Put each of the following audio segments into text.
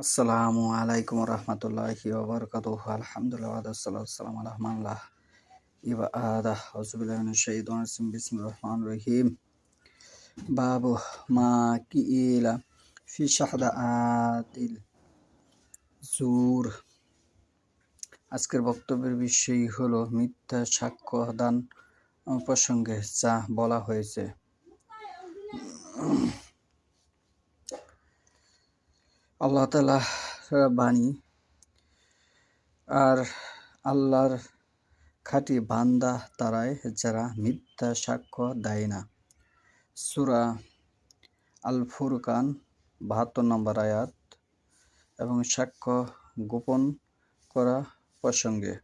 আসসালামু আলাইকুম রহমতুল্লাহি ওয়াবারাকাতুহু আলহামদুলিল্লাহ ওয়াসসালাতু ওয়াসসালামু আলা মান লা ইবাদা আউযুবিল্লাহি মিনাশ শাইতানির রাজিম বিসমিল্লাহির রহমানির রহিম বাবু মা কিইলা ফি শাহাদাতিল জুর। আজকের বক্তব্যের বিষয় হলো মিথ্যা সাক্ষ্য দান প্রসঙ্গে যা বলা হয়েছে। আল্লাহ তাআলার বাণী আর আল্লাহর খাঁটি বান্দা তারাই যারা মিথ্যা সাক্ষ্য দেয় না। সূরা আল ফুরকান ৭২ নম্বর আয়াত এবং সাক্ষ্য গোপন করা প্রসঙ্গে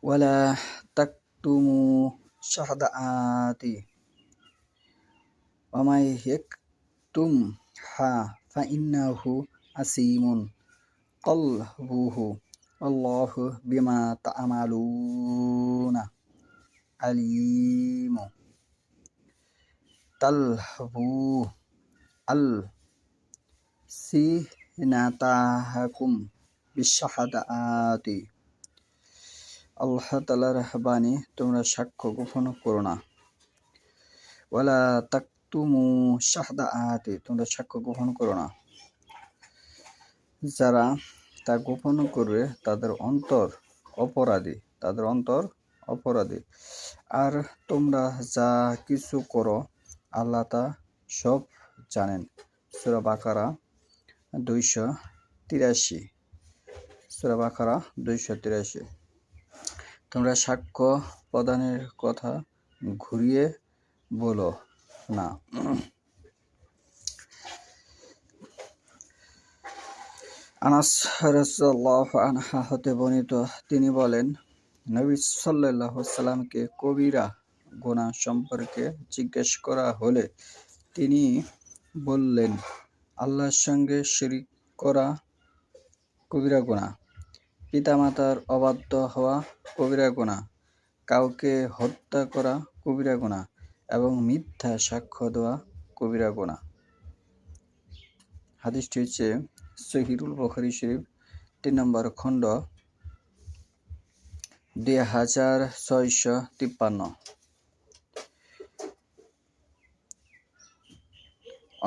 ওয়ালা তাকতুমু শাহাদাতি ওয়া মাই ইয়াকতুমহা ফাইন্নাহু আসীমুন কলবুহু আল্লাহু বিমা তা'মালুনা আলিম। তালহু আল সিনাতাহাকুম বিশাহাদাতি। আল্লাহ তাআলার বাণী, তোমরা সাক্ষ্য গোপন করো না। ওয়ালা তাকতুমু শাহাদাতি, তোমরা সাক্ষ্য গোপন করো না। যারা তা গোপন করবে তাদের অন্তর অপরাধী। আর তোমরা যা কিছু করো আল্লাহ তা সব জানেন। সূরা বাকারা 283। তোমরা সাক্ষ্য প্রদানের কথা ঘুরিয়ে বলো না। আনাস রাদিয়াল্লাহু আনহু হতে বর্ণিত, তিনি বলেন, নবী সাল্লাল্লাহু আলাইহি সাল্লামকে কবিরা গুনাহ সম্পর্কে জিজ্ঞেস করা হলে তিনি বললেন, আল্লাহর সঙ্গে শিরক করা কবিরা গুনাহ, পিতামাতার অবাধ্য হওয়া কবিরা গুনাহ, কাউকে হত্যা করা কবিরা গুনাহ এবং মিথ্যা সাক্ষ্য দেওয়া কবিরা গুনাহ। হাদিসটি হচ্ছে সহিহুল বুখারী শরীফ ৩ নম্বর খণ্ড 2653।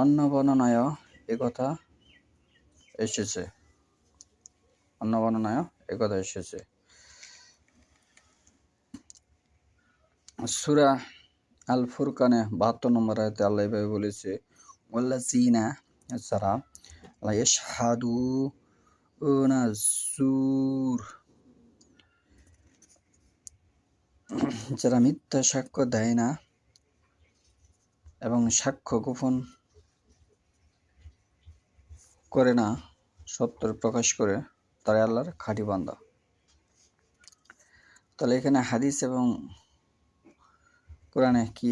অন্য বর্ণনায় একথা এসেছে। সূরা আল ফুরকানে ৭২ নম্বর আয়াতে আল্লাহ এভাবে বলেছে, ওয়াল্লাযীনা যারা লা ইয়াশহাদুনা যুর, যারা মিথ্যা সাক্ষ্য দেয় না এবং সাক্ষ্য গোপন করে না, সত্য প্রকাশ করে, তারা আল্লাহর খাঁটি বান্দা। তাহলে এখানে হাদিস এবং কোরআনে কি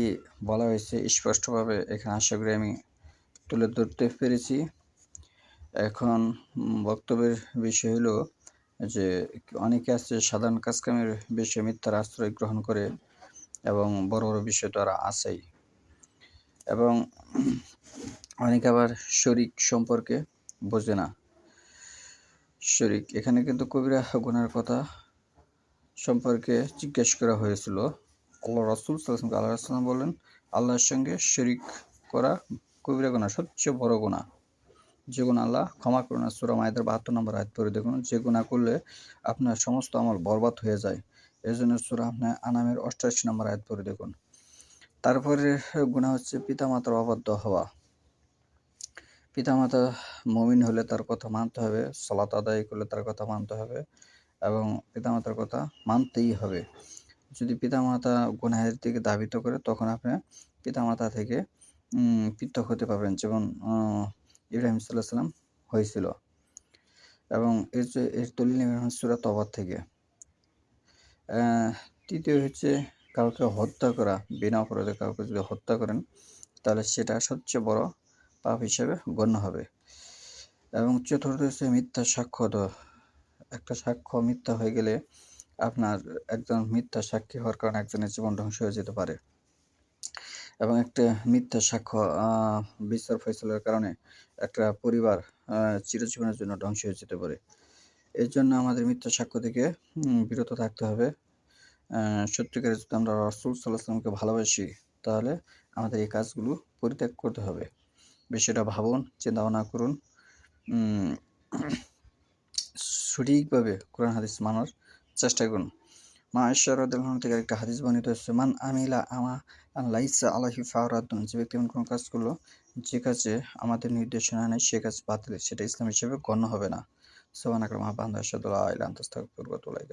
বলা হয়েছে স্পষ্টভাবে এখানে আশা করি আমি তুলে ধরতে পেরেছি। এখন বক্তব্যের বিষয় হলো যে অনেকে আছে সাধারণ কাজকামের বিষয়ে মিথ্যার আশ্রয় গ্রহণ করে এবং বড় বড় বিষয় তো আর আছেই, এবং অনেকে আবার শরীক সম্পর্কে বোঝে না। শরীক এখানে কিন্তু কবিরা গুনার কথা সম্পর্কে জিজ্ঞেস করা হয়েছিল। আল্লাহ রাসূল সাল্লাল্লাহু আলাইহি ওয়াসাল্লাম বলেন, আল্লাহর সঙ্গে শরীক করা কবিরা গুনাহ, সবচেয়ে বড় গুনাহ, যে গুনাহ আল্লাহ ক্ষমা করে না। সূরা মাইদার ৭২ নম্বর আয়াত পড়ে দেখুন, যে গুনাহ করলে আপনার সমস্ত আমল বরবাদ হয়ে যায়। এজন্য সূরা আনামের ৮৮ নম্বর আয়াত পড়ে দেখুন। তারপরে গুনাহ হচ্ছে পিতামাতার অবাধ্য হওয়া। পিতামাতা মুমিন হলে তার কথা মানতে হবে, সালাত আদায় করলে তার কথা মানতে হবে এবং পিতামাতার কথা মানতেই হবে। যদি পিতামাতা গুনাহের দিকে ধাবিত করে তখন আপনি পিতামাতা থেকে পৃথক হতে পারবেন, যেমন ইব্রাহিম সাল্লাল্লাহু আলাইহি সাল্লাম হয়েছিল। এবং এর দলিল নেবেন সূরা তওবা থেকে। তৃতীয় হচ্ছে কাউকে হত্যা করা, বিনা অপরাধে কাউকে যদি হত্যা করেন তাহলে সেটা সবচেয়ে বড় পাপ হিসেবে গণ্য হবে। এবং চতুর্থ হচ্ছে মিথ্যা সাক্ষ্য দেওয়া। একটা সাক্ষ্য মিথ্যা হয়ে গেলে আপনার একজন মিথ্যা সাক্ষী হওয়ার কারণে একজনের জীবন ধ্বংস হয়ে যেতে পারে। এবং একটা মিথ্যা সাক্ষ্য বিচার ফয়সালার কারণে একটা পরিবার চিরজীবনের জন্য ধ্বংস হয়ে যেতে পারে। এর জন্য আমাদের মিথ্যা সাক্ষ্য থেকে বিরত থাকতে হবে। সত্যিকারের যদি আমরা রাসূল সাল্লাল্লাহু আলাইহি ওয়াসাল্লামকে ভালোবাসি, তাহলে আমাদের এই কাজগুলো পরিত্যাগ করতে হবে। বিষয়টা ভাবুন, চিন্তা-ভাবনা করুন। উম সঠিকভাবে কোরআন হাদিস মানার চেষ্টা করুন। মা আয়েশা রাদিয়াল্লাহু আনহা থেকে একটা হাদিস বর্ণিত হচ্ছে, মান আমিলা লাইসা আলাইহি ফারাদুন, যে ব্যক্তি এমন কোনো কাজ করলো যে কাজে আমাদের নির্দেশনা নেই, সে কাজ বাতিল, সেটা ইসলাম হিসেবে গণ্য হবে না। সুবহানাকা আল্লাহুম্মা ওয়া বিহামদিকা আশহাদু আল্লা ইলাহা ইল্লা আনতা আস্তাগফিরুকা ওয়া আতুবু ইলাইক।